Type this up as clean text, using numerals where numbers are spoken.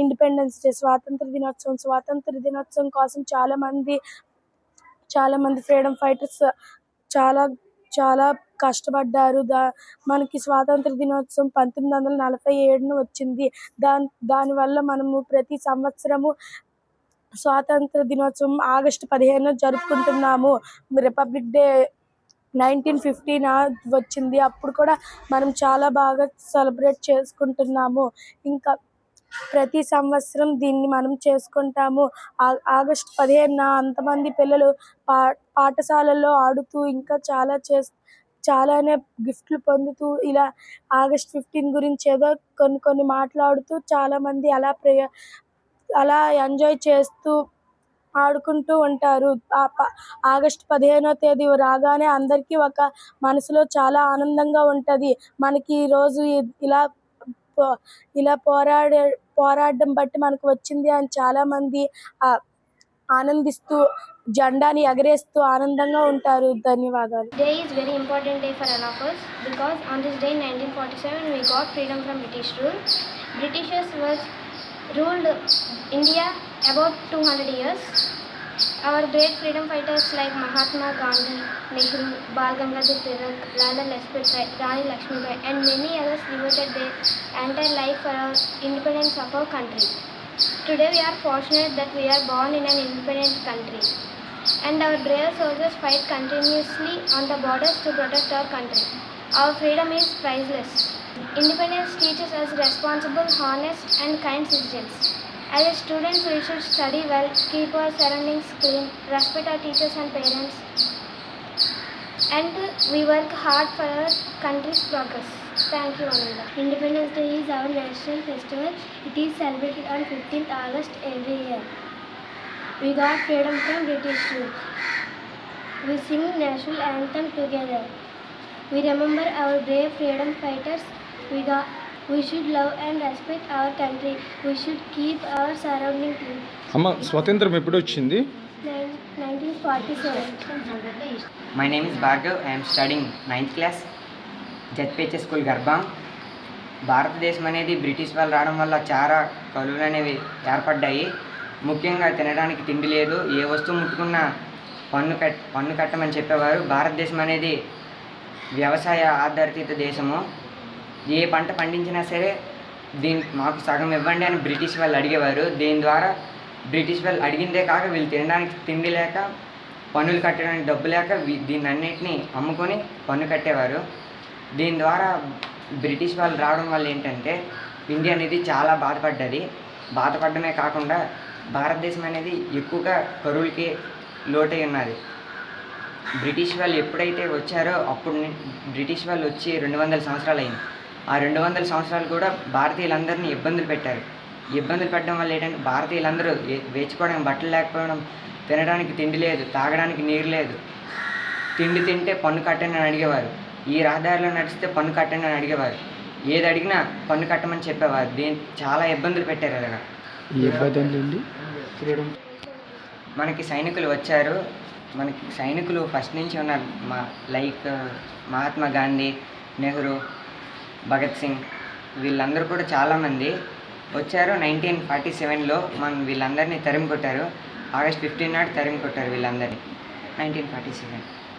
Independence day, స్వాతంత్ర దినోత్సవం కోసం చాలా మంది ఫ్రీడమ్ ఫైటర్స్ చాలా చాలా కష్టపడ్డారు. మనకి స్వాతంత్ర దినోత్సవం 1947 వచ్చింది. దానివల్ల మనము ప్రతి సంవత్సరము స్వాతంత్ర దినోత్సవం ఆగస్టు 15 జరుపుకుంటున్నాము. రిపబ్లిక్ డే 1915 వచ్చింది. అప్పుడు కూడా మనం చాలా బాగా సెలబ్రేట్ చేసుకుంటున్నాము. ఇంకా ప్రతి సంవత్సరం దీన్ని మనం చేసుకుంటాము. ఆగస్టు 15 అంతమంది పిల్లలు పాఠశాలల్లో ఆడుతూ ఇంకా చాలానే గిఫ్ట్లు పొందుతూ ఇలా ఆగస్ట్ 15 గురించి ఏదో కొన్ని మాట్లాడుతూ చాలామంది అలా ఎంజాయ్ చేస్తూ ఆడుకుంటూ ఉంటారు. ఆగస్టు 15 రాగానే అందరికీ ఒక మనసులో చాలా ఆనందంగా ఉంటుంది. మనకి ఈరోజు ఇలా పోరాడడం బట్టి మనకు వచ్చింది అని చాలామంది ఆనందిస్తూ జెండాని ఎగరేస్తూ ఆనందంగా ఉంటారు. ధన్యవాదాలు. Day is very important day for all of us because on this day 1947 we got freedom from British rule. Britishers ruled India about 200 years. Our great freedom fighters like Mahatma Gandhi, Nehru, Bal Gangadhar Tilak, Lala Lajpat Rai, Rani Lakshmibai and many others devoted their entire life for our independence of our country. Today we are fortunate that we are born in an independent country and our brave soldiers fight continuously on the borders to protect our country. Our freedom is priceless. Independence teaches us responsible, honest and kind citizens. As a students, we should study well, keep our surroundings clean, respect our teachers and parents, and we work hard for our country's progress. Thank you, Ananda. Independence Day is our national festival. It is celebrated on 15th August every year. We got freedom from British rule. We sing national anthem together. We remember our brave freedom fighters. We should love and respect our country. We should keep our surroundings clean. అమ్మ స్వాతంత్రం ఎప్పుడు వచ్చింది? 1947. My name is Bhargav. I am studying 9th class. ZPH school గర్భం. భారతదేశం అనేది British వాళ్ళు రావడం వల్ల చాలా కలువులు అనేవి ఏర్పడ్డాయి. ముఖ్యంగా తినడానికి తిండి లేదు. ఏ వస్తువు ముట్టుకున్నా పన్ను కట్టమని చెప్పేవారు. భారతదేశం అనేది వ్యవసాయ ఆధారిత దేశము. ఏ పంట పండించినా సరే మాకు సగం ఇవ్వండి అని బ్రిటిష్ వాళ్ళు అడిగేవారు. దీని ద్వారా బ్రిటిష్ వాళ్ళు అడిగిందే కాక వీళ్ళు తినడానికి తిండి లేక, పన్నులు కట్టడానికి డబ్బు లేక దీన్ని అన్నిటినీ అమ్ముకొని పన్ను కట్టేవారు. దీని ద్వారా బ్రిటిష్ వాళ్ళు రావడం వల్ల ఏంటంటే ఇండియా అనేది చాలా బాధపడమే కాకుండా భారతదేశం అనేది ఎక్కువగా కరువులకి లోటై ఉన్నది. బ్రిటిష్ వాళ్ళు ఎప్పుడైతే వచ్చారో అప్పుడు బ్రిటిష్ వాళ్ళు వచ్చి 200 సంవత్సరాలు అయింది. ఆ 200 సంవత్సరాలు కూడా భారతీయులందరినీ ఇబ్బందులు పెట్టడం వల్ల ఏంటంటే భారతీయులందరూ వేసుకోవడానికి బట్టలు లేకపోవడం, తినడానికి తిండి లేదు, తాగడానికి నీరు లేదు. తిండి తింటే పన్ను కట్టండి అని అడిగేవారు. ఈ రహదారిలో నడిస్తే పన్ను కట్టండి అని అడిగేవారు. ఏది అడిగినా పన్ను కట్టమని చెప్పేవారు. చాలా ఇబ్బందులు పెట్టారు. అలాగా మనకి సైనికులు వచ్చారు. మనకి సైనికులు ఫస్ట్ నుంచి ఉన్నారు. లైక్ మహాత్మా గాంధీ, నెహ్రూ, భగత్ సింగ్ వీళ్ళందరూ కూడా చాలామంది వచ్చారు. 1947లో వీళ్ళందరినీ తరిమి కొట్టారు. ఆగస్ట్ 15 నాడు తరిమి కొట్టారు వీళ్ళందరినీ. 1947.